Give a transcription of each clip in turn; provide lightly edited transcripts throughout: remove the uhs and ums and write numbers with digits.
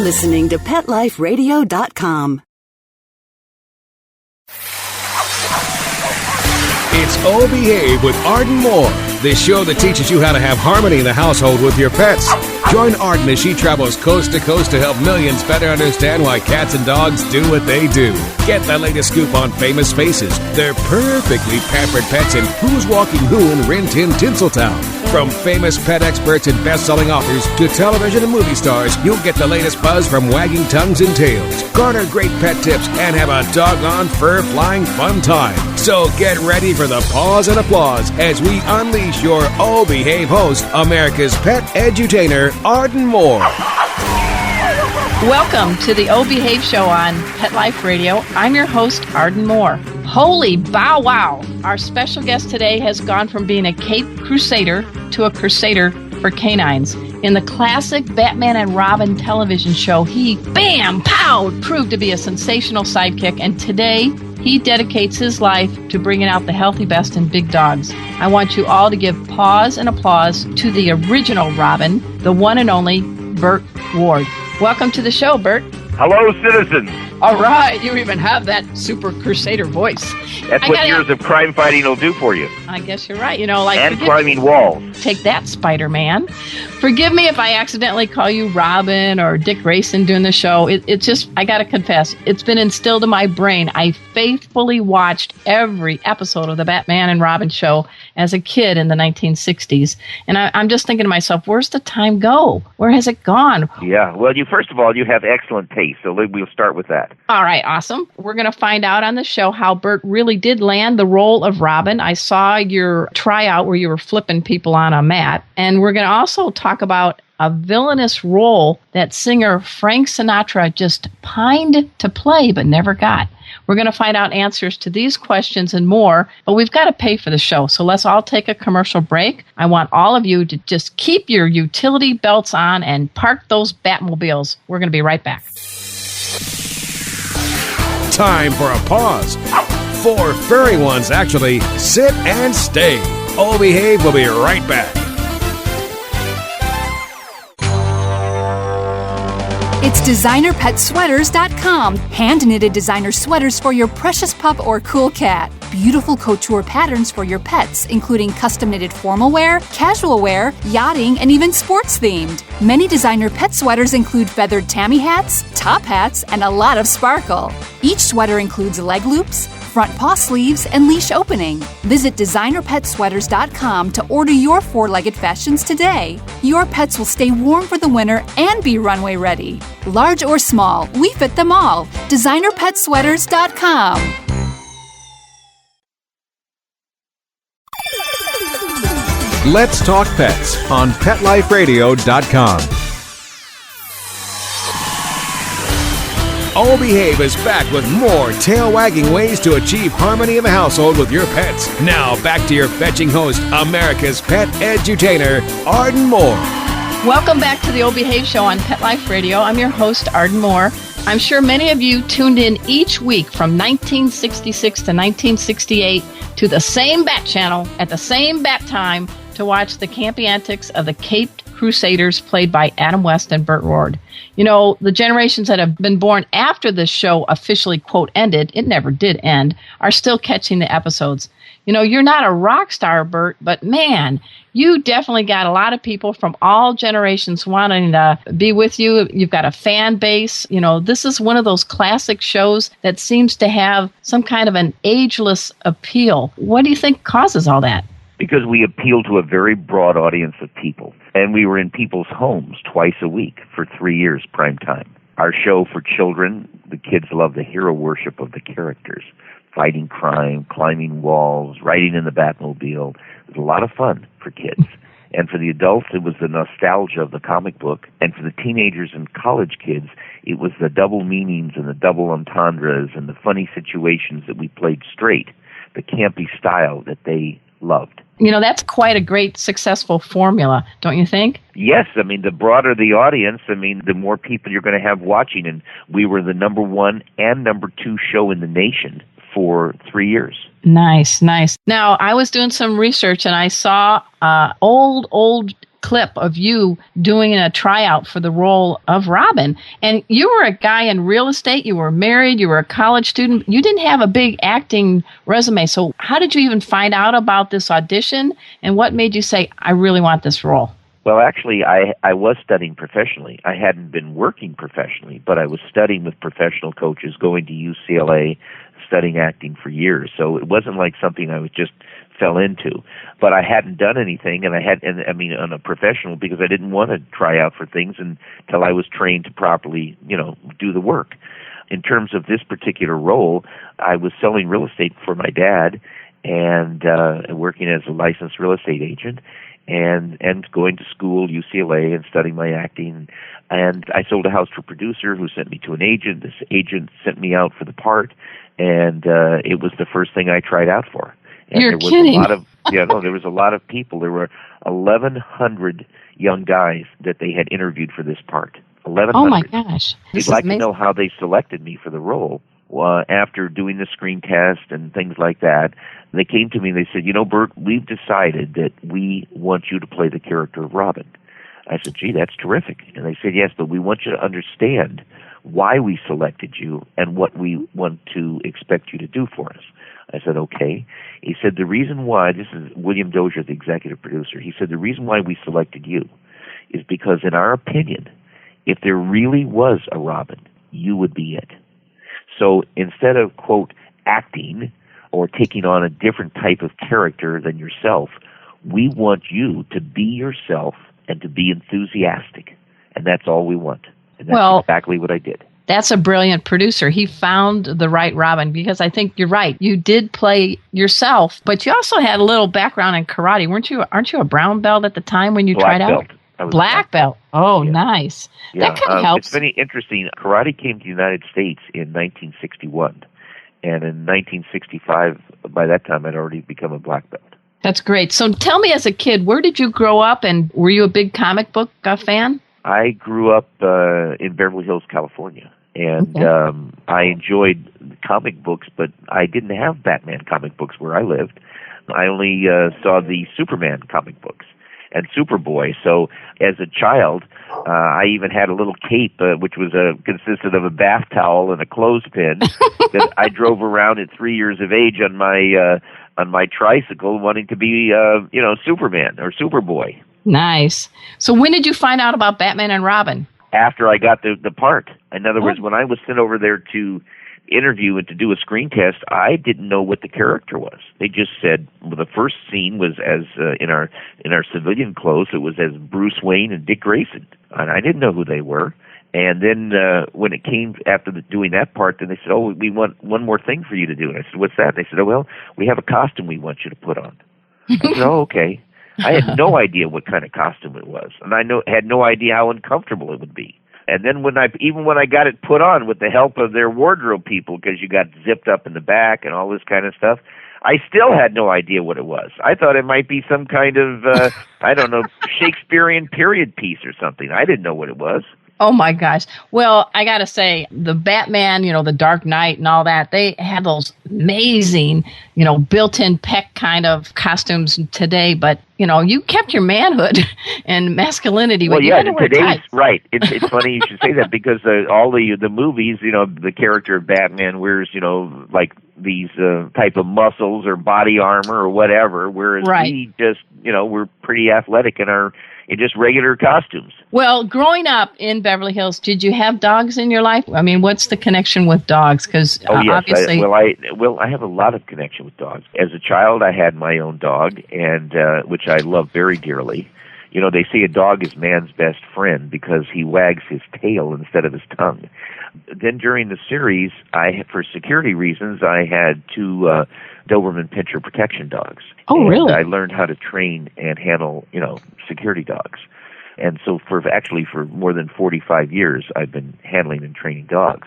listening to PetLifeRadio.com. It's Oh Behave with Arden Moore, the show that teaches you how to have harmony in the household with your pets. Join Arden as she travels coast to coast to help millions better understand why cats and dogs do what they do. Get the latest scoop on famous faces, their perfectly pampered pets, and who's walking who in Rin Tin Tinseltown. From famous pet experts and best-selling authors to television and movie stars, you'll get the latest buzz from wagging tongues and tails. Garner great pet tips and have a doggone fur-flying fun time. So get ready for the pause and applause as we unleash your Oh Behave host, America's pet edutainer, Arden Moore. Welcome to the Oh Behave Show on Pet Life Radio. I'm your host, Arden Moore. Holy bow wow! Our special guest today has gone from being a Cape crusader to a crusader for canines. In the classic Batman and Robin television show, he, bam, pow, proved to be a sensational sidekick, and today he dedicates his life to bringing out the healthy best in big dogs. I want you all to give pause and applause to the original Robin, the one and only Burt Ward. Welcome to the show, Burt. Hello, citizens. All right, you even have that super crusader voice. That's what years of crime fighting will do for you. I guess you're right. You know, like and climbing walls. Take that, Spider-Man. Forgive me if I accidentally call you Robin or Dick Grayson during the show. It's just, I got to confess, it's been instilled in my brain. I faithfully watched every episode of the Batman and Robin show as a kid in the 1960s. And I'm just thinking to myself, where's the time go? Where has it gone? Yeah, well, first of all, you have excellent taste, so we'll start with that. All right, awesome. We're going to find out on the show how Burt really did land the role of Robin. I saw your tryout where you were flipping people on a mat. And we're going to also talk about a villainous role that singer Frank Sinatra just pined to play but never got. We're going to find out answers to these questions and more, but we've got to pay for the show. So let's all take a commercial break. I want all of you to just keep your utility belts on and park those Batmobiles. We're going to be right back. Time for a pause. 4 furry ones, actually. Sit and stay. Oh Behave will be right back. It's DesignerPetSweaters.com. Hand-knitted designer sweaters for your precious pup or cool cat. Beautiful couture patterns for your pets, including custom-knitted formal wear, casual wear, yachting, and even sports-themed. Many designer pet sweaters include feathered tammy hats, top hats, and a lot of sparkle. Each sweater includes leg loops, front paw sleeves, and leash opening. Visit DesignerPetSweaters.com to order your 4-legged fashions today. Your pets will stay warm for the winter and be runway ready. Large or small, we fit them all. DesignerPetSweaters.com. Let's Talk Pets on PetLifeRadio.com. Oh Behave is back with more tail-wagging ways to achieve harmony in the household with your pets. Now back to your fetching host, America's pet edutainer, Arden Moore. Welcome back to the Oh Behave Show on Pet Life Radio. I'm your host, Arden Moore. I'm sure many of you tuned in each week from 1966 to 1968 to the same Bat channel at the same Bat time to watch the campy antics of the Caped Crusaders played by Adam West and Burt Ward. You know, the generations that have been born after the show officially, quote, ended, it never did end, are still catching the episodes. You know, you're not a rock star, Burt, but man, you definitely got a lot of people from all generations wanting to be with you. You've got a fan base. You know, this is one of those classic shows that seems to have some kind of an ageless appeal. What do you think causes all that? Because we appeal to a very broad audience of people. And we were in people's homes twice a week for 3 years, prime time. Our show for children, the kids love the hero worship of the characters. Fighting crime, climbing walls, riding in the Batmobile. It was a lot of fun for kids. And for the adults, it was the nostalgia of the comic book. And for the teenagers and college kids, it was the double meanings and the double entendres and the funny situations that we played straight, the campy style that they loved. You know, that's quite a great, successful formula, don't you think? Yes. I mean, the broader the audience, I mean, the more people you're going to have watching. And we were the number 1 and number 2 show in the nation for 3 years. Nice, nice. Now, I was doing some research and I saw old clip of you doing a tryout for the role of Robin. And you were a guy in real estate. You were married. You were a college student. You didn't have a big acting resume. So how did you even find out about this audition? And what made you say, I really want this role? Well, actually, I was studying professionally. I hadn't been working professionally, but I was studying with professional coaches, going to UCLA, studying acting for years. So it wasn't like something I was just fell into. But I hadn't done anything, and on a professional, because I didn't want to try out for things until I was trained to properly, do the work. In terms of this particular role, I was selling real estate for my dad and working as a licensed real estate agent. And going to school, UCLA, and studying my acting. And I sold a house to a producer who sent me to an agent. This agent sent me out for the part, and it was the first thing I tried out for. And You're there was kidding. There was a lot of people. There were 1,100 young guys that they had interviewed for this part. 1,100. Oh, my gosh. You'd like to know how they selected me for the role. After doing the screen test and things like that, they came to me and they said, Burt, we've decided that we want you to play the character of Robin. I said, gee, that's terrific. And they said, yes, but we want you to understand why we selected you and what we want to expect you to do for us. I said, okay. He said, the reason why, this is William Dozier, the executive producer, he said, the reason why we selected you is because, in our opinion, if there really was a Robin, you would be it. So instead of, quote, acting or taking on a different type of character than yourself, we want you to be yourself and to be enthusiastic. And that's all we want. And that's exactly what I did. That's a brilliant producer. He found the right Robin, because I think you're right. You did play yourself, but you also had a little background in karate. Aren't you a brown belt at the time when you tried out? Black belt. Oh, yeah. Nice. Yeah. That kind of helps. It's very interesting. Karate came to the United States in 1961. And in 1965, by that time, I'd already become a black belt. That's great. So tell me, as a kid, where did you grow up, and were you a big comic book fan? I grew up in Beverly Hills, California. And I enjoyed comic books, but I didn't have Batman comic books where I lived. I only saw the Superman comic books and Superboy. So as a child, I even had a little cape, which was consisted of a bath towel and a clothespin that I drove around at 3 years of age on my tricycle, wanting to be, Superman or Superboy. Nice. So when did you find out about Batman and Robin? After I got the part. In other words, when I was sent over there to interview and to do a screen test, I didn't know what the character was. They just said, well, the first scene was as in our civilian clothes. It was as Bruce Wayne and Dick Grayson, and I didn't know who they were. And then when it came after doing that part, then they said, oh, we want one more thing for you to do. And I said, what's that? They said, oh, well, we have a costume we want you to put on. I said, oh, okay. I had no idea what kind of costume it was, and I had no idea how uncomfortable it would be. And then when I got it put on with the help of their wardrobe people, because you got zipped up in the back and all this kind of stuff, I still had no idea what it was. I thought it might be some kind of, Shakespearean period piece or something. I didn't know what it was. Oh, my gosh. Well, I got to say, the Batman, the Dark Knight and all that, they have those amazing, built-in pec kind of costumes today. But, you kept your manhood and masculinity. Well, yeah, today's, right. It's funny you should say that, because all the movies, the character of Batman wears, like these type of muscles or body armor or whatever, whereas we just, we're pretty athletic in just regular costumes. Well, growing up in Beverly Hills, did you have dogs in your life? I mean, what's the connection with dogs? Because obviously, I have a lot of connection with dogs. As a child, I had my own dog, and which I love very dearly. They say a dog is man's best friend because he wags his tail instead of his tongue. Then during the series, for security reasons, I had 2 Doberman Pinscher protection dogs. Oh, really? I learned how to train and handle, security dogs. And so for more than 45 years, I've been handling and training dogs.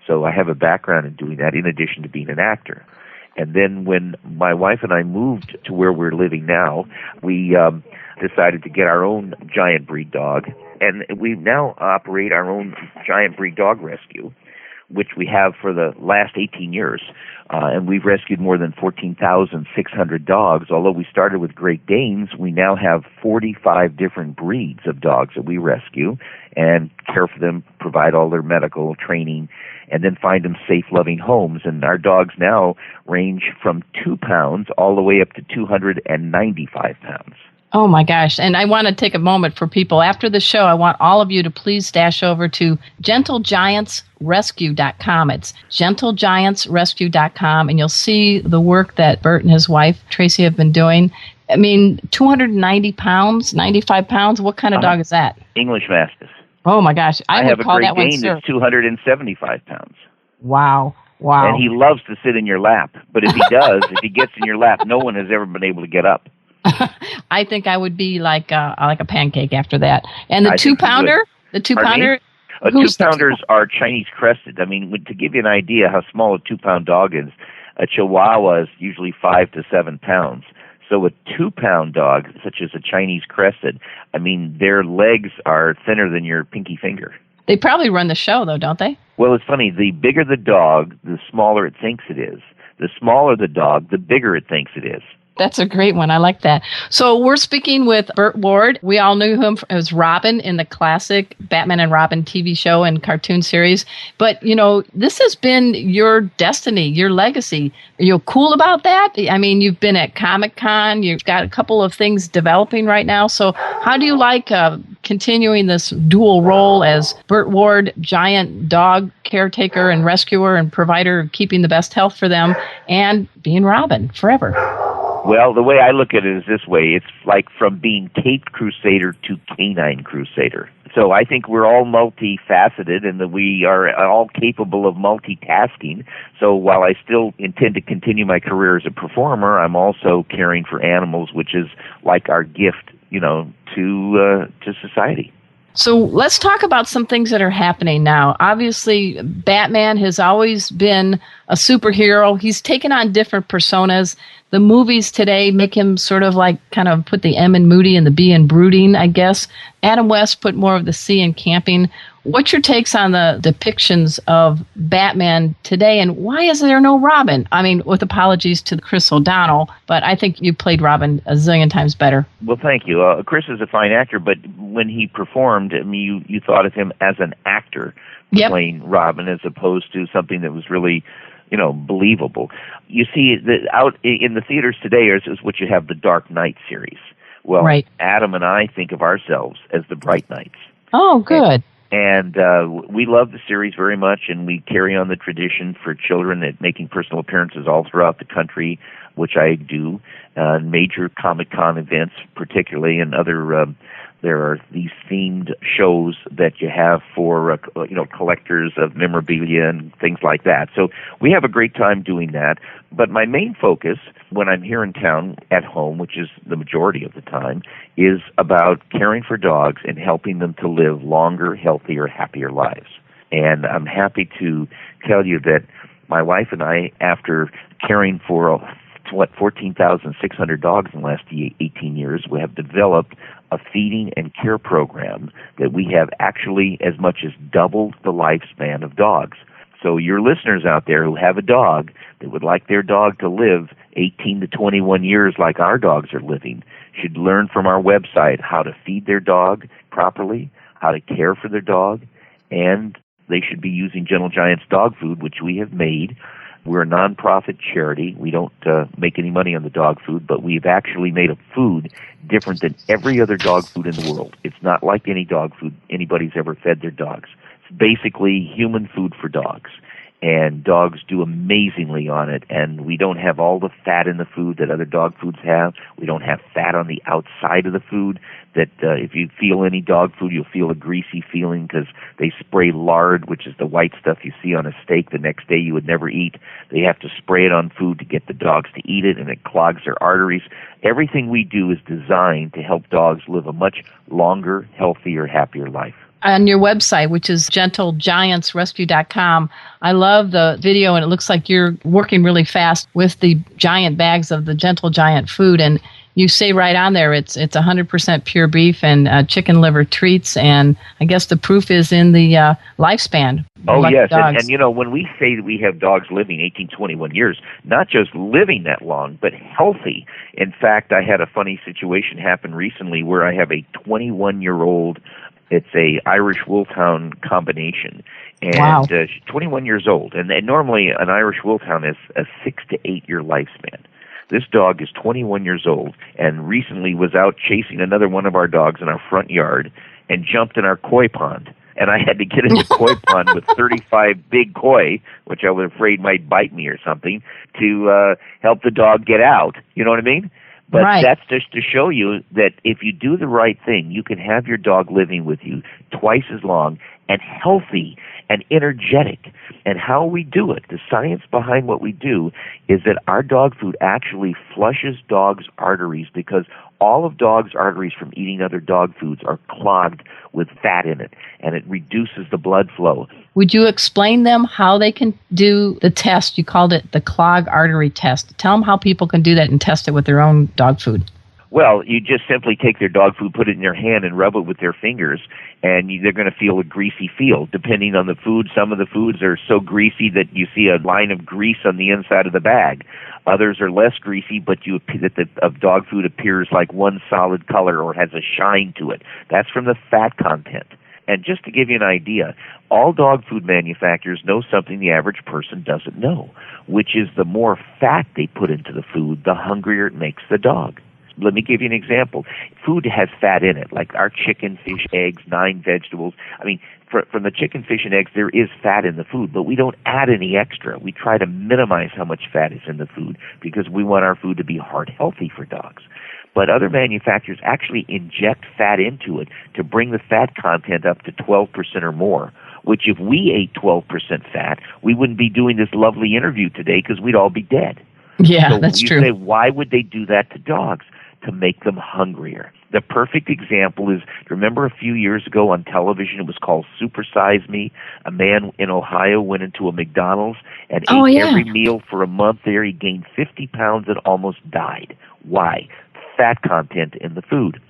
So I have a background in doing that in addition to being an actor. And then when my wife and I moved to where we're living now, we decided to get our own giant breed dog. And we now operate our own giant breed dog rescue, which we have for the last 18 years. And we've rescued more than 14,600 dogs. Although we started with Great Danes, we now have 45 different breeds of dogs that we rescue and care for them, provide all their medical training, and then find them safe, loving homes. And our dogs now range from 2 pounds all the way up to 295 pounds. Oh, my gosh. And I want to take a moment for people. After the show, I want all of you to please dash over to GentleGiantsRescue.com. It's GentleGiantsRescue.com, and you'll see the work that Burt and his wife, Tracy, have been doing. I mean, 290 pounds, 95 pounds, what kind of dog is that? English Mastiff. Oh, my gosh. I would call that one Dane Sir. that's 275 pounds. Wow. Wow. And he loves to sit in your lap. But if he does, if he gets in your lap, no one has ever been able to get up. I think I would be like a pancake after that. And the 2-pounder? The 2-pounder? 2-pounders are Chinese crested. I mean, to give you an idea how small a 2-pound dog is, a Chihuahua is usually 5 to 7 pounds. So a 2-pound dog, such as a Chinese crested, I mean, their legs are thinner than your pinky finger. They probably run the show, though, don't they? Well, it's funny. The bigger the dog, the smaller it thinks it is. The smaller the dog, the bigger it thinks it is. That's a great one. I like that. So we're speaking with Burt Ward. We all knew him as Robin in the classic Batman and Robin TV show and cartoon series. But, you know, this has been your destiny, your legacy. Are you cool about that? I mean, you've been at Comic-Con. You've got a couple of things developing right now. So how do you like continuing this dual role as Burt Ward, giant dog caretaker and rescuer and provider, keeping the best health for them, and being Robin forever? Well, the way I look at it is this way. It's like from being Cape Crusader to Canine Crusader. So I think we're all multifaceted and that we are all capable of multitasking. So while I still intend to continue my career as a performer, I'm also caring for animals, which is like our gift, you know, to society. So let's talk about some things that are happening now. Obviously, Batman has always been a superhero. He's taken on different personas. The movies today make him sort of like kind of put the M in moody and the B in brooding, I guess. Adam West put more of the C in camping. What's your takes on the depictions of Batman today, and why is there no Robin? I mean, with apologies to Chris O'Donnell, but I think you played Robin a zillion times better. Well, thank you. Chris is a fine actor, but when he performed, I mean, you thought of him as an actor playing Robin as opposed to something that was really, you know, believable. You see, out in the theaters today is what you have the Dark Knight series. Well, Adam and I think of ourselves as the Bright Knights. Oh, good. And we love the series very much, and we carry on the tradition for children at making personal appearances all throughout the country, which I do, major Comic-Con events particularly, and other there are these themed shows that you have for collectors of memorabilia and things like that. So we have a great time doing that. But my main focus when I'm here in town at home, which is the majority of the time, is about caring for dogs and helping them to live longer, healthier, happier lives. And I'm happy to tell you that my wife and I, after caring for 14,600 dogs in the last 18 years, we have developed a feeding and care program that we have actually as much as doubled the lifespan of dogs. So your listeners out there who have a dog that would like their dog to live 18 to 21 years like our dogs are living should learn from our website how to feed their dog properly, how to care for their dog, and they should be using Gentle Giant's dog food, which we have made. We're a nonprofit charity. We don't make any money on the dog food, but we've actually made a food different than every other dog food in the world. It's not like any dog food anybody's ever fed their dogs. It's basically human food for dogs. And dogs do amazingly on it. And we don't have all the fat in the food that other dog foods have. We don't have fat on the outside of the food that if you feel any dog food, you'll feel a greasy feeling because they spray lard, which is the white stuff you see on a steak the next day you would never eat. They have to spray it on food to get the dogs to eat it, and it clogs their arteries. Everything we do is designed to help dogs live a much longer, healthier, happier life. On your website, which is GentleGiantsRescue.com, I love the video, and it looks like you're working really fast with the giant bags of the Gentle Giant food. And, You say right on there it's 100% pure beef and chicken liver treats, and I guess the proof is in the lifespan. Oh, like yes. dogs. And, when we say that we have dogs living 18, 21 years, not just living that long, but healthy. In fact, I had a funny situation happen recently where I have a 21-year-old, it's a Irish Wolfhound combination, and wow. She's 21 years old. And normally an Irish Wolfhound has a 6 to 8 year lifespan. This dog is 21 years old and recently was out chasing another one of our dogs in our front yard and jumped in our koi pond. And I had to get in the koi pond with 35 big koi, which I was afraid might bite me or something, to help the dog get out. You know what I mean? But right. That's just to show you that if you do the right thing, you can have your dog living with you twice as long and healthy and energetic. And how we do it, the science behind what we do, is that our dog food actually flushes dogs' arteries, because all of dogs' arteries from eating other dog foods are clogged with fat in it, and it reduces the blood flow. Would you explain them how they can do the test? You called it the clogged artery test. Tell them how people can do that and test it with their own dog food. Well, you just simply take their dog food, put it in your hand, and rub it with their fingers, and they're going to feel a greasy feel, depending on the food. Some of the foods are so greasy that you see a line of grease on the inside of the bag. Others are less greasy, but of dog food appears like one solid color or has a shine to it. That's from the fat content. And just to give you an idea, all dog food manufacturers know something the average person doesn't know, which is the more fat they put into the food, the hungrier it makes the dog. Let me give you an example. Food has fat in it, like our chicken, fish, eggs, 9 vegetables. I mean, from the chicken, fish, and eggs, there is fat in the food, but we don't add any extra. We try to minimize how much fat is in the food because we want our food to be heart healthy for dogs. But other manufacturers actually inject fat into it to bring the fat content up to 12% or more, which if we ate 12% fat, we wouldn't be doing this lovely interview today because we'd all be dead. Yeah, so that's true. You say, why would they do that to dogs? To make them hungrier. The perfect example is, remember a few years ago on television, it was called Super Size Me. A man in Ohio went into a McDonald's and ate every meal for a month there. He gained 50 pounds and almost died. Why? Fat content in the food.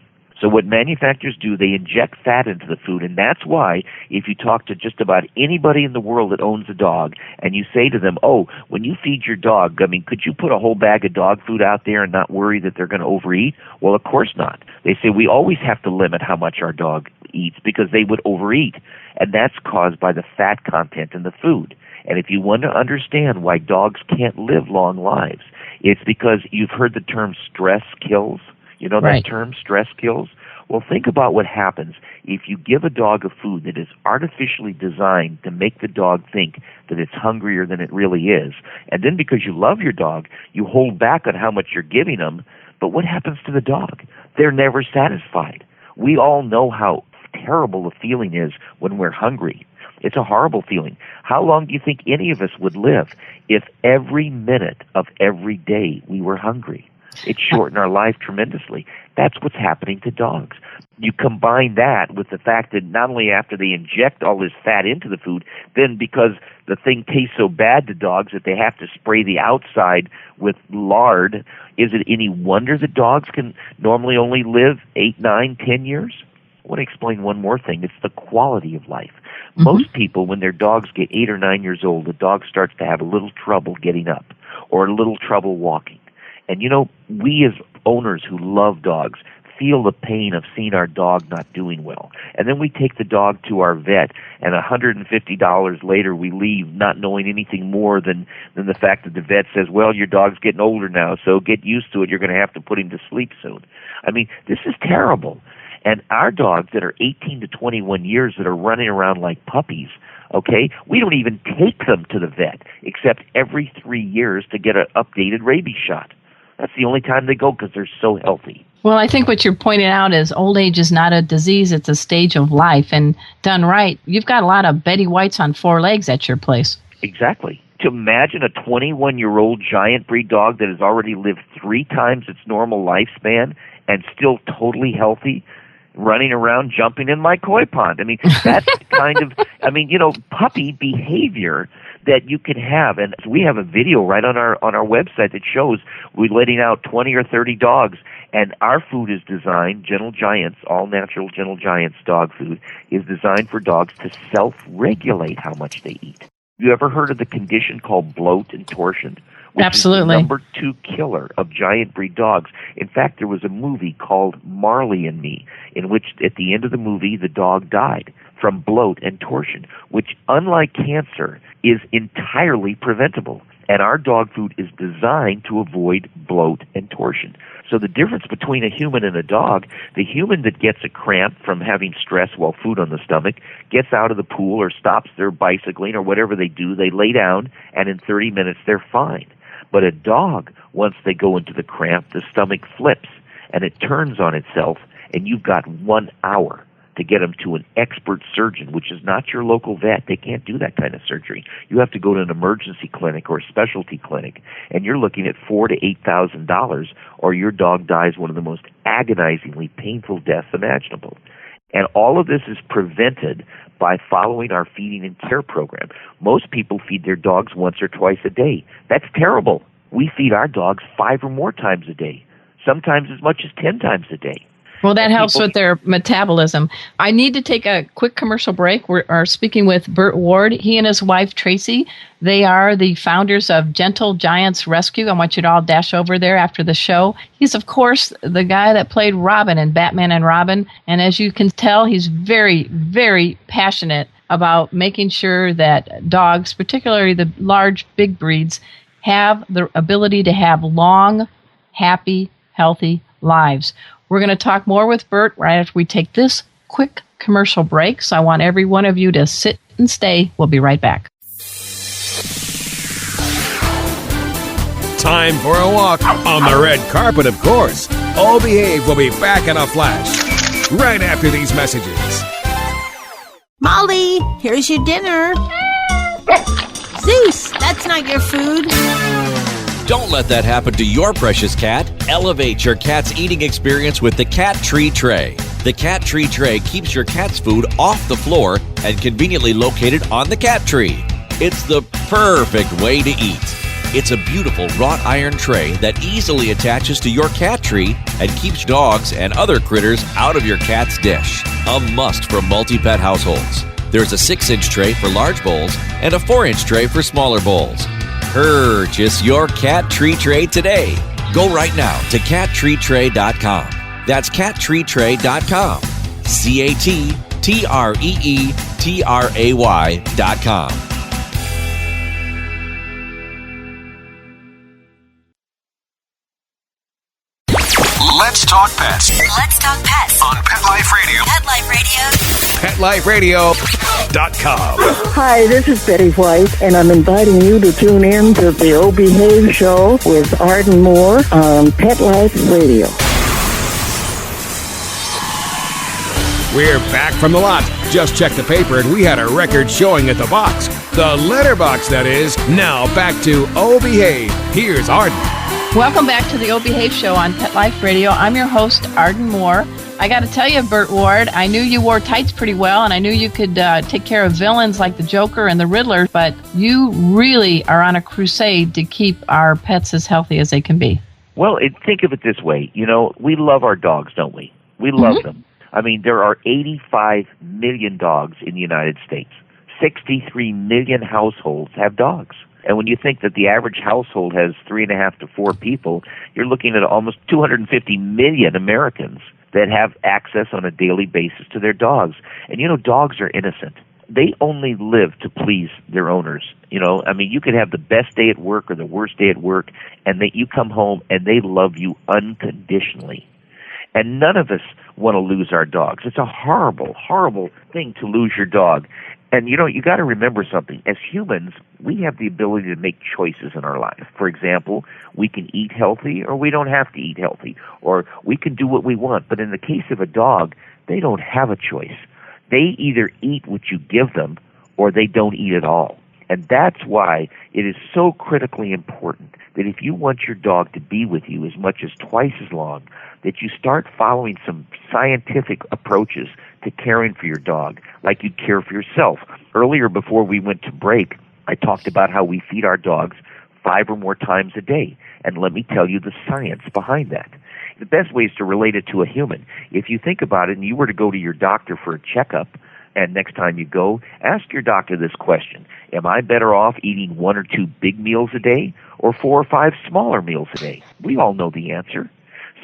So what manufacturers do, they inject fat into the food, and that's why if you talk to just about anybody in the world that owns a dog and you say to them, oh, when you feed your dog, could you put a whole bag of dog food out there and not worry that they're going to overeat? Well, of course not. They say we always have to limit how much our dog eats because they would overeat, and that's caused by the fat content in the food. And if you want to understand why dogs can't live long lives, it's because you've heard the term stress kills. You know that right. term, stress kills? Well, think about what happens if you give a dog a food that is artificially designed to make the dog think that it's hungrier than it really is. And then because you love your dog, you hold back on how much you're giving them. But what happens to the dog? They're never satisfied. We all know how terrible the feeling is when we're hungry. It's a horrible feeling. How long do you think any of us would live if every minute of every day we were hungry? It shortened our life tremendously. That's what's happening to dogs. You combine that with the fact that not only after they inject all this fat into the food, then because the thing tastes so bad to dogs that they have to spray the outside with lard, is it any wonder that dogs can normally only live 8, 9, 10 years? I want to explain one more thing. It's the quality of life. Mm-hmm. Most people, when their dogs get 8 or 9 years old, the dog starts to have a little trouble getting up or a little trouble walking. And, we as owners who love dogs feel the pain of seeing our dog not doing well. And then we take the dog to our vet, and $150 later we leave not knowing anything more than the fact that the vet says, well, your dog's getting older now, so get used to it. You're going to have to put him to sleep soon. I mean, this is terrible. And our dogs that are 18 to 21 years that are running around like puppies, okay, we don't even take them to the vet except every 3 years to get an updated rabies shot. That's the only time they go because they're so healthy. Well, I think what you're pointing out is old age is not a disease, it's a stage of life. And done right, you've got a lot of Betty Whites on 4 legs at your place. Exactly. To imagine a 21-year-old giant breed dog that has already lived 3 times its normal lifespan and still totally healthy, running around jumping in my koi pond. I mean, that's kind of, puppy behavior that you can have. And we have a video right on our website that shows we're letting out 20 or 30 dogs, And our food is designed, Gentle Giants, all natural Gentle Giants dog food, is designed for dogs to self-regulate how much they eat. You ever heard of the condition called bloat and torsion? Which Absolutely. is the number 2 killer of giant breed dogs. In fact, there was a movie called Marley and Me, in which at the end of the movie, the dog died from bloat and torsion, which, unlike cancer, is entirely preventable. And our dog food is designed to avoid bloat and torsion. So the difference between a human and a dog, the human that gets a cramp from having stress while food on the stomach gets out of the pool or stops their bicycling or whatever they do, they lay down, and in 30 minutes they're fine. But a dog, once they go into the cramp, the stomach flips and it turns on itself, and you've got 1 hour to get them to an expert surgeon, which is not your local vet. They can't do that kind of surgery. You have to go to an emergency clinic or a specialty clinic, and you're looking at $4,000 to $8,000, or your dog dies one of the most agonizingly painful deaths imaginable. And all of this is prevented by following our feeding and care program. Most people feed their dogs once or twice a day. That's terrible. We feed our dogs 5 or more times a day, sometimes as much as 10 times a day. Well, that helps with their metabolism. I need to take a quick commercial break. We are speaking with Burt Ward. He and his wife, Tracy, they are the founders of Gentle Giants Rescue. I want you to all dash over there after the show. He's, of course, the guy that played Robin in Batman and Robin. And as you can tell, he's very, very passionate about making sure that dogs, particularly the large, big breeds, have the ability to have long, happy, healthy lives. We're going to talk more with Burt right after we take this quick commercial break. So I want every one of you to sit and stay. We'll be right back. Time for a walk on the red carpet, of course. All Behave will be back in a flash right after these messages. Molly, here's your dinner. Zeus, that's not your food. Don't let that happen to your precious cat. Elevate your cat's eating experience with the Cat Tree Tray. The Cat Tree Tray keeps your cat's food off the floor and conveniently located on the cat tree. It's the perfect way to eat. It's a beautiful wrought iron tray that easily attaches to your cat tree and keeps dogs and other critters out of your cat's dish. A must for multi-pet households. There's a 6-inch tray for large bowls and a 4-inch tray for smaller bowls. Purchase your Cat Tree Tray today. Go right now to cattreetray.com. That's cattreetray.com. CATTREETRAY.com. Let's talk pets. Let's talk pets On Pet Life Radio. Pet Life Radio. PetLifeRadio.com. Hi, this is Betty White, and I'm inviting you to tune in to the O Behave Show with Arden Moore on Pet Life Radio. We're back from the lot. Just checked the paper and we had a record showing at the box. The letterbox, that is. Now back to O Behave. Here's Arden. Welcome back to the O Behave Show on Pet Life Radio. I'm your host, Arden Moore. I got to tell you, Burt Ward, I knew you wore tights pretty well, and I knew you could take care of villains like the Joker and the Riddler, but you really are on a crusade to keep our pets as healthy as they can be. Well, think of it this way. You know, we love our dogs, don't we? We love them. I mean, there are 85 million dogs in the United States. 63 million households have dogs. And when you think that the average household has 3.5 to 4 people, you're looking at almost 250 million Americans that have access on a daily basis to their dogs. And, you know, dogs are innocent. They only live to please their owners. You know, I mean, you could have the best day at work or the worst day at work, and you come home and they love you unconditionally. And none of us want to lose our dogs. It's a horrible, horrible thing to lose your dog. And, you know, you got to remember something. As humans, we have the ability to make choices in our life. For example, we can eat healthy or we don't have to eat healthy. Or we can do what we want. But in the case of a dog, they don't have a choice. They either eat what you give them or they don't eat at all. And that's why it is so critically important that if you want your dog to be with you as much as twice as long, that you start following some scientific approaches to caring for your dog, like you'd care for yourself. Earlier, before we went to break, I talked about how we feed our dogs 5 or more times a day. And let me tell you the science behind that. the best way is to relate it to a human. If you think about it and you were to go to your doctor for a checkup, and next time you go, ask your doctor this question: am I better off eating 1 or 2 big meals a day or 4 or 5 smaller meals a day? We all know the answer.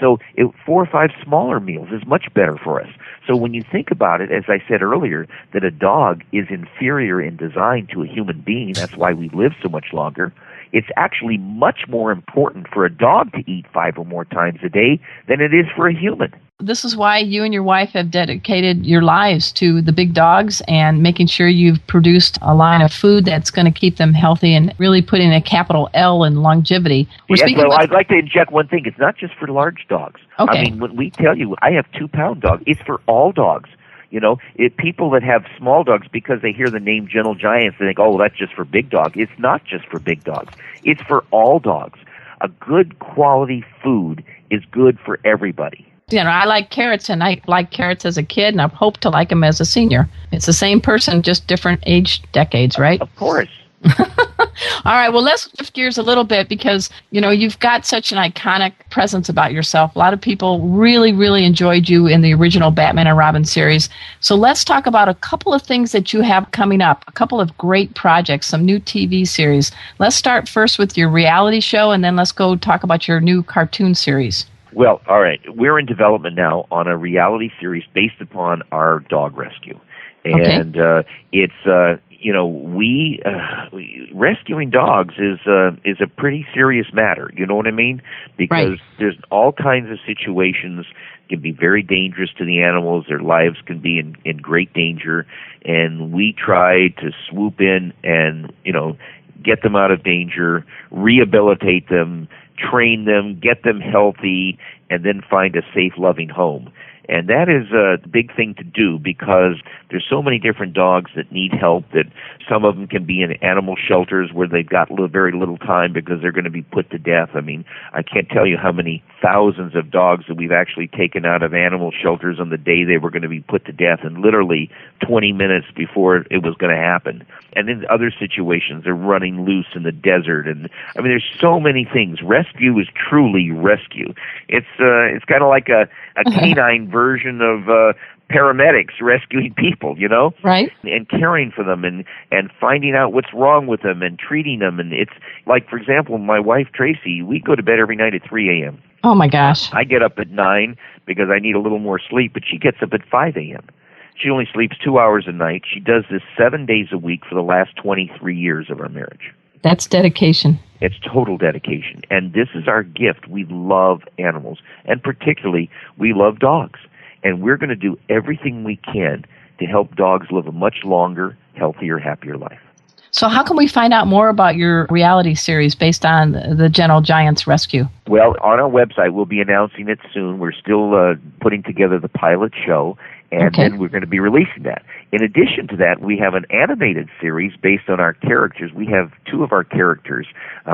So 4 or 5 smaller meals is much better for us. So when you think about it, as I said earlier, that a dog is inferior in design to a human being, that's why we live so much longer, it's actually much more important for a dog to eat 5 or more times a day than it is for a human. This is why you and your wife have dedicated your lives to the big dogs and making sure you've produced a line of food that's going to keep them healthy and really putting a capital L in longevity. I'd like to inject one thing. It's not just for large dogs. Okay. I mean, when we tell you, I have 2-pound dogs, it's for all dogs. You know, people that have small dogs, because they hear the name Gentle Giants, they think, oh, that's just for big dogs. It's not just for big dogs. It's for all dogs. A good quality food is good for everybody. You know, I like carrots, and I like carrots as a kid, and I hope to like them as a senior. It's the same person, just different age decades, right? Of course. All right, well, let's shift gears a little bit because, you know, you've got such an iconic presence about yourself. A lot of people really, really enjoyed you in the original Batman and Robin series. So let's talk about a couple of things that you have coming up, a couple of great projects, some new TV series. Let's start first with your reality show, and then let's go talk about your new cartoon series. Well, all right. We're in development now on a reality series based upon our dog rescue. And it's, rescuing dogs is a pretty serious matter. You know what I mean? Because there's all kinds of situations can be very dangerous to the animals. Their lives can be in great danger. And we try to swoop in and, get them out of danger, rehabilitate them, train them, get them healthy, and then find a safe, loving home. And that is a big thing to do because there's so many different dogs that need help that some of them can be in animal shelters where they've got very little time because they're going to be put to death. I mean, I can't tell you how many thousands of dogs that we've actually taken out of animal shelters on the day they were going to be put to death, and literally 20 minutes before it was going to happen. And in other situations, they're running loose in the desert. And I mean, there's so many things. Rescue is truly rescue. It's kind of like a canine version of paramedics rescuing people, Right. And caring for them and finding out what's wrong with them and treating them. And it's like, for example, my wife, Tracy, we go to bed every night at 3 a.m. Oh, my gosh. I get up at 9 because I need a little more sleep, but she gets up at 5 a.m. She only sleeps 2 hours a night. She does this 7 days a week for the last 23 years of our marriage. That's dedication. It's total dedication. And this is our gift. We love animals. And particularly, we love dogs. And we're going to do everything we can to help dogs live a much longer, healthier, happier life. So how can we find out more about your reality series based on the Gentle Giants rescue? Well, on our website, we'll be announcing it soon. We're still putting together the pilot show, and then we're going to be releasing that. In addition to that, we have an animated series based on our characters. We have 2 of our characters.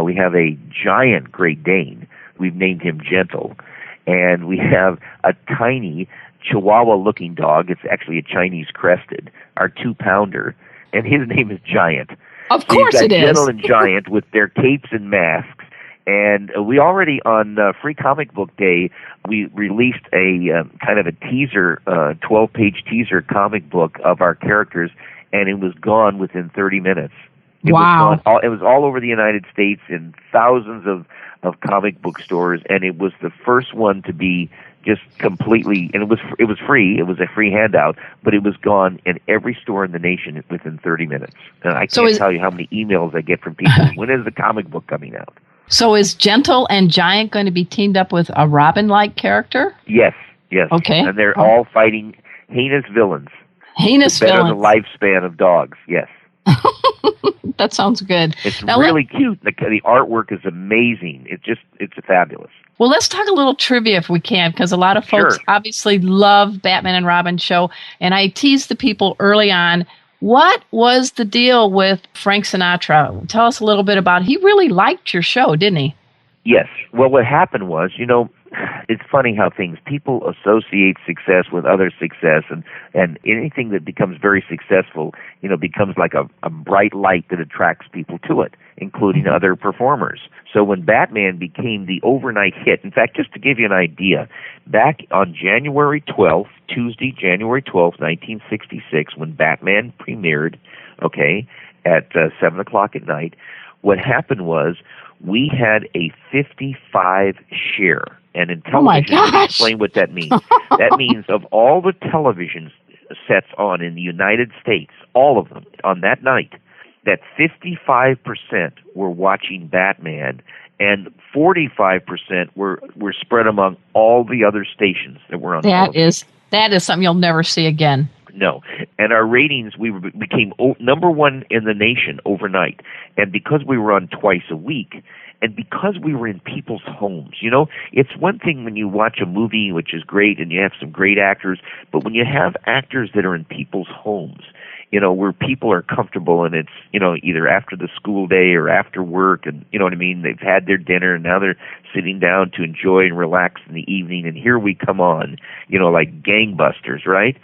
We have a giant Great Dane. We've named him Gentle. And we have a tiny Chihuahua-looking dog. It's actually a Chinese crested, our 2-pounder, and his name is Giant. Of course it is. Gentle and Giant with their capes and masks. And we already, on Free Comic Book Day, we released a kind of a teaser, 12-page teaser comic book of our characters, and it was gone within 30 minutes. It was all over the United States in thousands of comic book stores, and it was the first one to be just completely, and it was free. It was a free handout, but it was gone in every store in the nation within 30 minutes. And I can't tell you how many emails I get from people. When is the comic book coming out? So is Gentle and Giant going to be teamed up with a Robin-like character? Yes. Okay. And they're all fighting heinous villains. Heinous to better villains. the lifespan of dogs, yes. That sounds good. It's really cute. The artwork is amazing. It's fabulous. Well, let's talk a little trivia if we can, because a lot of folks obviously love Batman and Robin show. And I teased the people early on, what was the deal with Frank Sinatra? Tell us a little bit about it. He really liked your show, didn't he? Yes. Well, what happened was, it's funny how people associate success with other success, and anything that becomes very successful, becomes like a bright light that attracts people to it, including other performers. So when Batman became the overnight hit, in fact, just to give you an idea, back on January 12th, Tuesday, January 12th, 1966, when Batman premiered, at 7 o'clock at night, what happened was we had a 55 share. And in television, let me explain what that means. That means of all the television sets on in the United States, all of them, on that night, that 55% were watching Batman, and 45% were spread among all the other stations that were on television. That is something you'll never see again. No. And our ratings, we became number one in the nation overnight. And because we were on twice a week, and because we were in people's homes, it's one thing when you watch a movie, which is great, and you have some great actors, but when you have actors that are in people's homes, where people are comfortable, and it's, either after the school day or after work, and you know what I mean, they've had their dinner, and now they're sitting down to enjoy and relax in the evening, and here we come on, like gangbusters, right?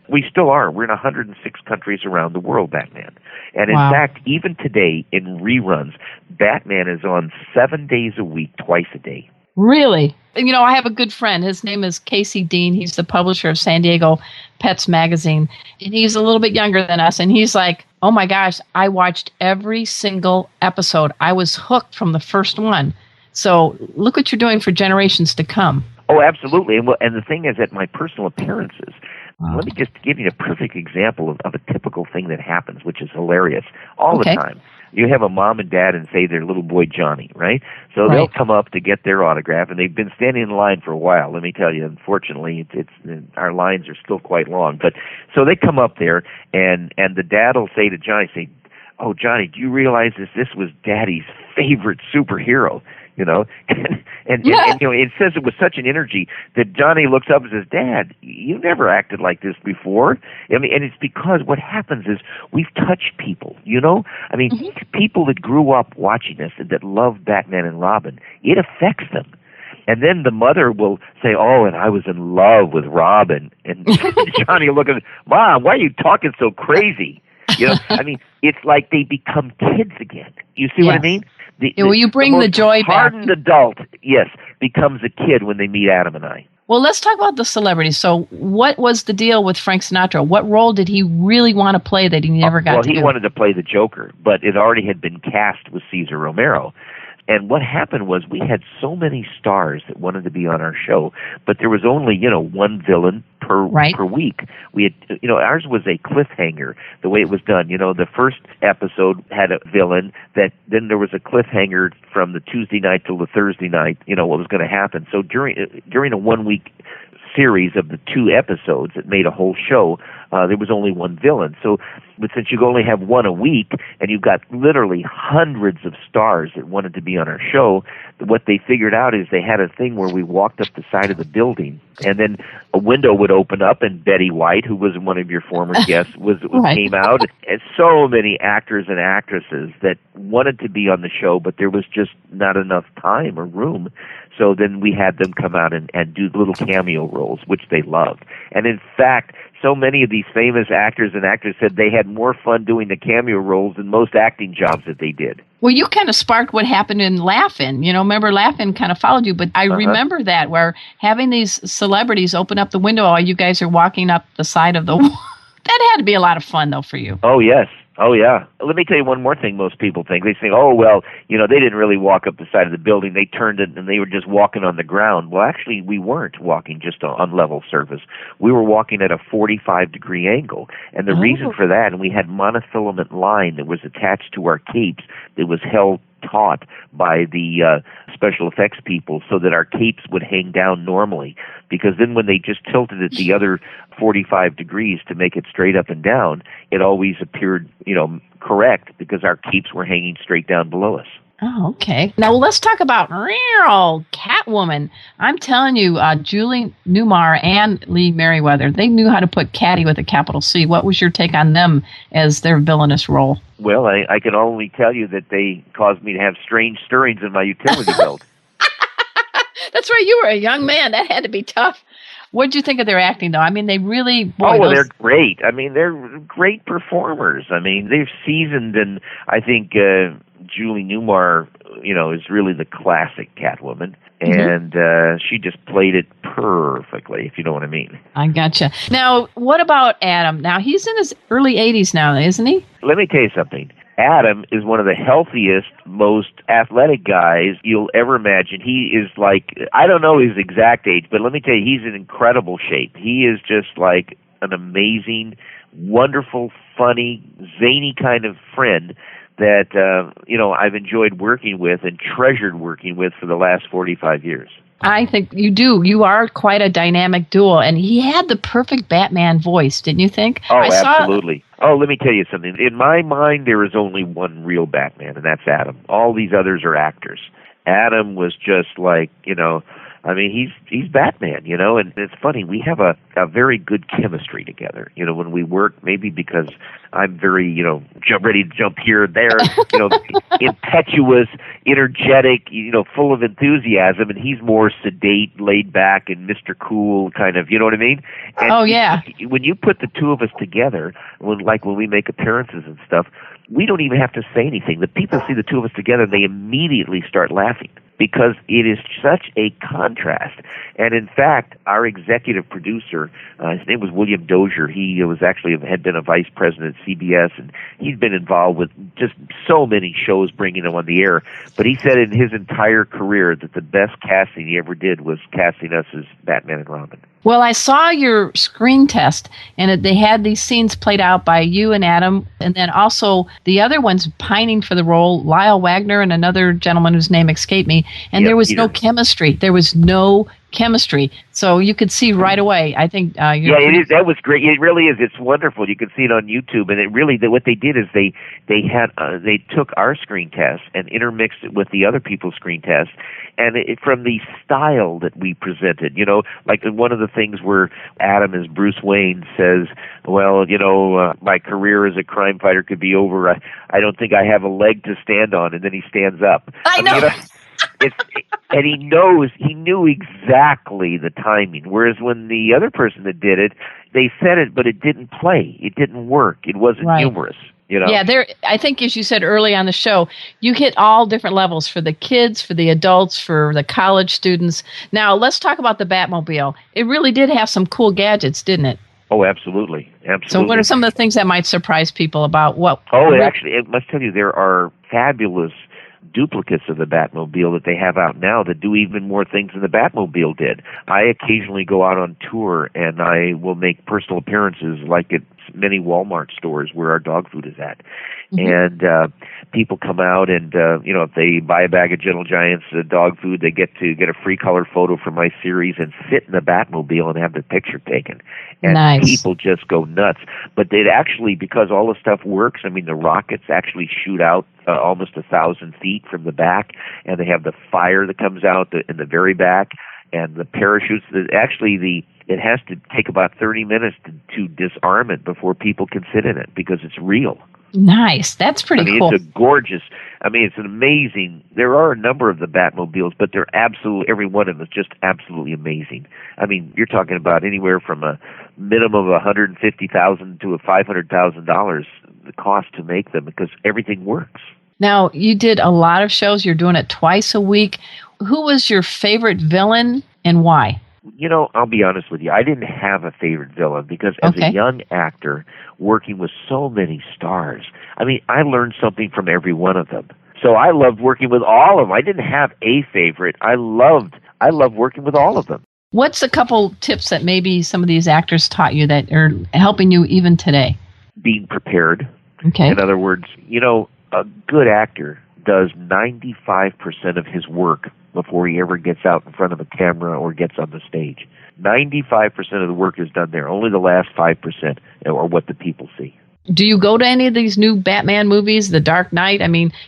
We still are. We're in 106 countries around the world, Batman. And in fact, even today, in reruns, Batman is on 7 days a week, twice a day. Really? I have a good friend. His name is Casey Dean. He's the publisher of San Diego Pets Magazine. And he's a little bit younger than us. And he's like, oh my gosh, I watched every single episode. I was hooked from the first one. So look what you're doing for generations to come. Oh, absolutely. And the thing is that my personal appearances, let me just give you a perfect example of a typical thing that happens, which is hilarious all the time. You have a mom and dad and say their little boy Johnny, right? So they'll come up to get their autograph, and they've been standing in line for a while. Let me tell you, unfortunately, it's our lines are still quite long. But so they come up there, and the dad will say to Johnny, "Oh, Johnny, do you realize this was Daddy's favorite superhero?" And it says it with such an energy that Johnny looks up and says, "Dad, you never acted like this before." And it's because what happens is we've touched people, people that grew up watching this and that love Batman and Robin, it affects them. And then the mother will say, "Oh, and I was in love with Robin." And Johnny will look at, "Mom, why are you talking so crazy?" It's like they become kids again. You see what I mean? You bring the joy back. Hardened adult, becomes a kid when they meet Adam and I. Well, let's talk about the celebrities. So what was the deal with Frank Sinatra? What role did he really want to play that he never got to do? Well, he wanted to play the Joker, but it already had been cast with Cesar Romero. And what happened was we had so many stars that wanted to be on our show, but there was only, one villain per week. We had, ours was a cliffhanger, the way it was done. The first episode had a villain that then there was a cliffhanger from the Tuesday night till the Thursday night, what was going to happen. So during a 1 week series of the 2 episodes that made a whole show, there was only one villain. But since you only have one a week, and you've got literally hundreds of stars that wanted to be on our show, what they figured out is they had a thing where we walked up the side of the building, and then a window would open up, and Betty White, who was one of your former guests, came out. And so many actors and actresses that wanted to be on the show, but there was just not enough time or room. So then we had them come out and do little cameo roles, which they loved. And in fact, so many of these famous actors and actresses said they had more fun doing the cameo roles than most acting jobs that they did. Well, you kind of sparked what happened in Laugh-In. Remember Laugh-In kind of followed you, but I remember that, where having these celebrities open up the window while you guys are walking up the side of the wall. That had to be a lot of fun, though, for you. Oh, yes. Oh, yeah. Let me tell you one more thing most people think. They say, oh, well, they didn't really walk up the side of the building. They turned it and they were just walking on the ground. Well, actually, we weren't walking just on level surface. We were walking at a 45-degree angle. And the reason for that, and we had monofilament line that was attached to our capes that was held taut by the special effects people so that our capes would hang down normally, because then when they just tilted it the other 45 degrees to make it straight up and down, it always appeared, correct, because our capes were hanging straight down below us. Oh, okay. Now let's talk about real Catwoman. I'm telling you, Julie Newmar and Lee Merriweather, they knew how to put Catty with a capital C. What was your take on them as their villainous role? Well, I can only tell you that they caused me to have strange stirrings in my utility belt. That's right. You were a young man. That had to be tough. What did you think of their acting, though? I mean, they really... Boy, they're great. I mean, they're great performers. I mean, they've seasoned, and I think Julie Newmar, is really the classic Catwoman. And she just played it perfectly, if you know what I mean. I gotcha. Now, what about Adam? Now, he's in his early 80s now, isn't he? Let me tell you something. Adam is one of the healthiest, most athletic guys you'll ever imagine. He is like, I don't know his exact age, but let me tell you, he's in incredible shape. He is just like an amazing, wonderful, funny, zany kind of friend that, I've enjoyed working with and treasured working with for the last 45 years. I think you do. You are quite a dynamic duo, and he had the perfect Batman voice, didn't you think? Oh, absolutely. Let me tell you something. In my mind, there is only one real Batman, and that's Adam. All these others are actors. Adam was just like, he's Batman, and it's funny, we have a very good chemistry together, when we work, maybe because I'm very, ready to jump here and there, impetuous, energetic, full of enthusiasm, and he's more sedate, laid back, and Mr. Cool kind of, you know what I mean? And when you put the two of us together, when we make appearances and stuff, we don't even have to say anything. The people see the two of us together, they immediately start laughing because it is such a contrast. And in fact, our executive producer, his name was William Dozier. He was actually had been a vice president at CBS, and he's been involved with just so many shows bringing them on the air. But he said in his entire career that the best casting he ever did was casting us as Batman and Robin. Well, I saw your screen test, and they had these scenes played out by you and Adam, and then also the other ones pining for the role, Lyle Wagner and another gentleman whose name escaped me, and there was Peter. no chemistry. There was no chemistry. So you could see right away. I think that was great. It really is. It's wonderful. You can see it on YouTube, and it really what they did is they took our screen test and intermixed it with the other people's screen tests, and from the style that we presented, like one of the things where Adam as Bruce Wayne says, well, my career as a crime fighter could be over. I don't think I have a leg to stand on, and then he stands up. I know. And he knew exactly the timing. Whereas when the other person that did it, they said it, but it didn't play. It didn't work. It wasn't humorous. Yeah, I think, as you said early on the show, you hit all different levels for the kids, for the adults, for the college students. Now, let's talk about the Batmobile. It really did have some cool gadgets, didn't it? Oh, absolutely. So what are some of the things that might surprise people about what... Actually, I must tell you, there are fabulous duplicates of the Batmobile that they have out now that do even more things than the Batmobile did. I occasionally go out on tour, and I will make personal appearances like at many Walmart stores where our dog food is at. Mm-hmm. And people come out and, if they buy a bag of Gentle Giant's dog food, they get to get a free color photo from my series and sit in the Batmobile and have the picture taken. And people just go nuts. But they'd actually, because all the stuff works, the rockets actually shoot out almost 1,000 feet from the back, and they have the fire that comes out in the very back, and the parachutes. It has to take about 30 minutes to disarm it before people can sit in it because it's real. Nice. That's pretty cool. It's a gorgeous, it's an amazing, there are a number of the Batmobiles, but they're every one of them is just absolutely amazing. You're talking about anywhere from a minimum of $150,000 to $500,000 the cost to make them because everything works. Now, you did a lot of shows. You're doing it twice a week. Who was your favorite villain and why? I'll be honest with you. I didn't have a favorite villain because as a young actor working with so many stars, I learned something from every one of them. So I loved working with all of them. I didn't have a favorite. I loved working with all of them. What's a couple tips that maybe some of these actors taught you that are helping you even today? Being prepared. Okay. In other words, a good actor does 95% of his work before he ever gets out in front of a camera or gets on the stage. 95% of the work is done there. Only the last 5% are what the people see. Do you go to any of these new Batman movies, The Dark Knight?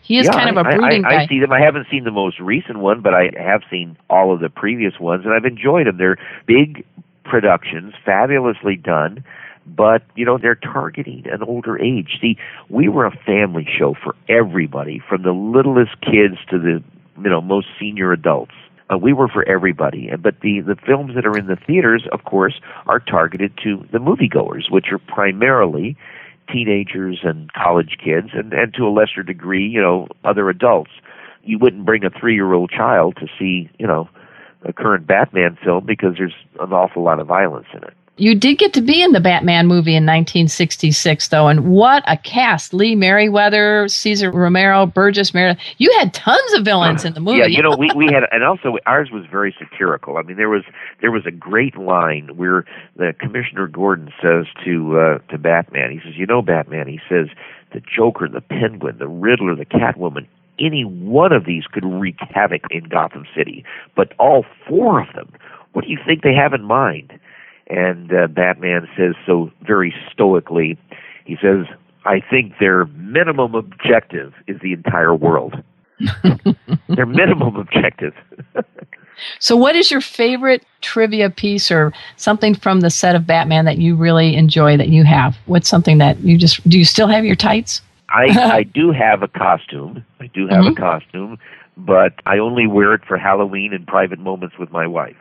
He is kind of a brooding guy. I see them. I haven't seen the most recent one, but I have seen all of the previous ones, and I've enjoyed them. They're big productions, fabulously done, but, they're targeting an older age. See, we were a family show for everybody, from the littlest kids to the most senior adults. We were for everybody. But the films that are in the theaters, of course, are targeted to the moviegoers, which are primarily teenagers and college kids, and to a lesser degree, other adults. You wouldn't bring a 3-year-old child to see, a current Batman film because there's an awful lot of violence in it. You did get to be in the Batman movie in 1966, though, and what a cast. Lee Merriweather, Cesar Romero, Burgess Meredith. You had tons of villains in the movie. Yeah, we had, and also ours was very satirical. I mean, there was a great line where the Commissioner Gordon says to Batman, he says, Batman, he says, the Joker, the Penguin, the Riddler, the Catwoman, any one of these could wreak havoc in Gotham City, but all 4 of them, what do you think they have in mind? And Batman says so very stoically, he says, I think their minimum objective is the entire world. Their minimum objective. So what is your favorite trivia piece or something from the set of Batman that you really enjoy that you have? What's something that do you still have your tights? I do have a costume. A costume, but I only wear it for Halloween and private moments with my wife.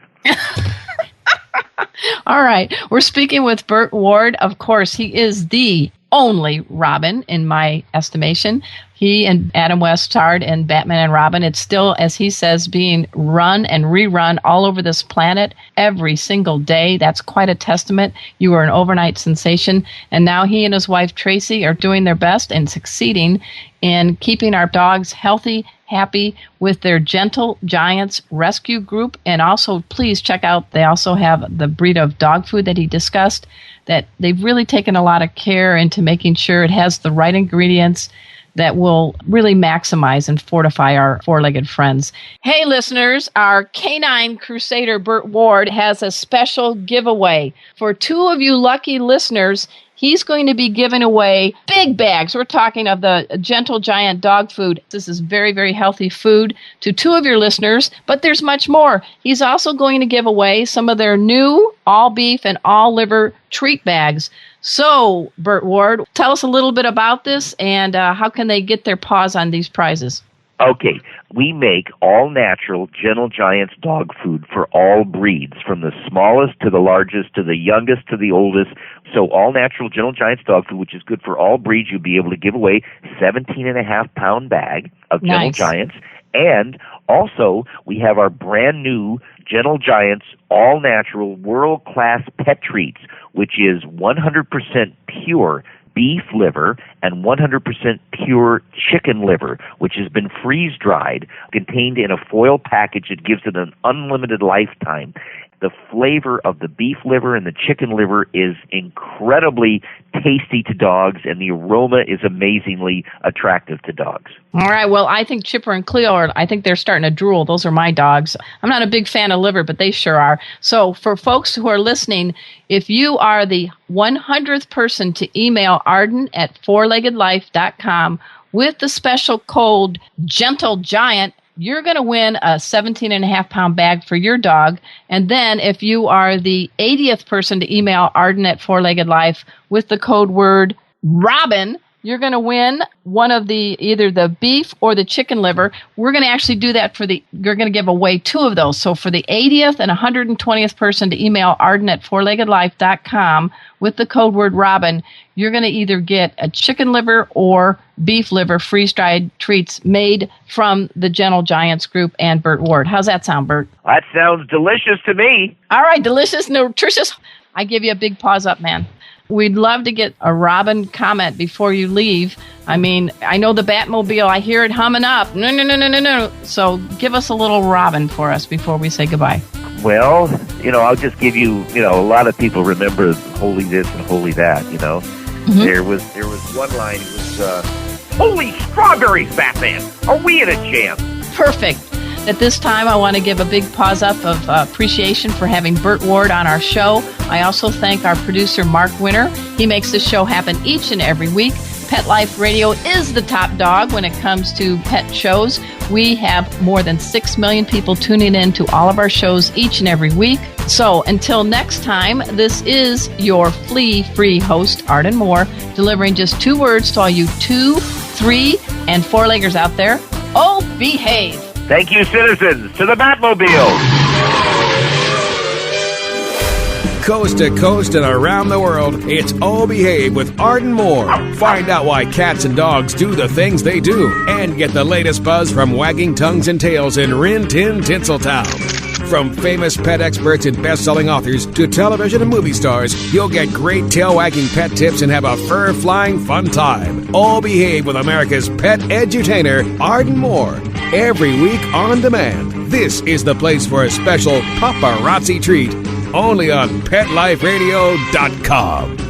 All right. We're speaking with Burt Ward. Of course, he is the only Robin, in my estimation. He and Adam West starred in Batman and Robin. It's still, as he says, being run and rerun all over this planet every single day. That's quite a testament. You were an overnight sensation. And now he and his wife, Tracy, are doing their best and succeeding in keeping our dogs healthy, happy with their Gentle Giants Rescue Group. And also, please check out, they also have the breed of dog food that he discussed, that they've really taken a lot of care into making sure it has the right ingredients that will really maximize and fortify our four-legged friends. Hey, listeners, our canine crusader, Burt Ward, has a special giveaway. For 2 of you lucky listeners, he's going to be giving away big bags. We're talking of the Gentle Giant dog food. This is very, very healthy food to 2 of your listeners, but there's much more. He's also going to give away some of their new all-beef and all-liver treat bags. So, Burt Ward, tell us a little bit about this and how can they get their paws on these prizes? Okay, we make all-natural Gentle Giants dog food for all breeds, from the smallest to the largest to the youngest to the oldest. So all-natural Gentle Giants dog food, which is good for all breeds. You'll be able to give away 17.5-pound bag of Gentle Giants. And also, we have our brand-new Gentle Giants all-natural world-class pet treats, which is 100% pure beef liver and 100% pure chicken liver, which has been freeze-dried, contained in a foil package that gives it an unlimited lifetime. The flavor of the beef liver and the chicken liver is incredibly tasty to dogs, and the aroma is amazingly attractive to dogs. All right. Well, I think Chipper and Cleo I think they're starting to drool. Those are my dogs. I'm not a big fan of liver, but they sure are. So for folks who are listening, if you are the 100th person to email Arden at fourleggedlife.com with the special code Gentle Giant, you're going to win a 17.5-pound bag for your dog. And then if you are the 80th person to email Arden at Four-Legged Life with the code word Robin, you're going to win one of either the beef or the chicken liver. We're going to actually do that you're going to give away 2 of those. So for the 80th and 120th person to email Arden at fourleggedlife.com with the code word Robin, you're going to either get a chicken liver or beef liver freeze-dried treats made from the Gentle Giants group and Burt Ward. How's that sound, Burt? That sounds delicious to me. All right, delicious, nutritious. I give you a big paws up, man. We'd love to get a Robin comment before you leave. I mean, I know the Batmobile, I hear it humming up. No. So give us a little Robin for us before we say goodbye. Well, I'll just give you, a lot of people remember Holy This and Holy That, Mm-hmm. There was one line, it was, Holy strawberries, Batman! Are we in a jam? Perfect. At this time, I want to give a big paws up of appreciation for having Burt Ward on our show. I also thank our producer, Mark Winter. He makes this show happen each and every week. Pet Life Radio is the top dog when it comes to pet shows. We have more than 6 million people tuning in to all of our shows each and every week. So until next time, this is your flea-free host, Arden Moore, delivering just 2 words to all you 2, 3, and 4-leggers out there. Oh, behave. Thank you, citizens, to the Batmobile. Coast to coast and around the world, it's Oh Behave with Arden Moore. Find out why cats and dogs do the things they do and get the latest buzz from wagging tongues and tails in Rin Tin Tinseltown. From famous pet experts and best-selling authors to television and movie stars, you'll get great tail-wagging pet tips and have a fur-flying fun time. Oh Behave with America's pet edutainer, Arden Moore. Every week on demand. This is the place for a special paparazzi treat. Only on PetLifeRadio.com.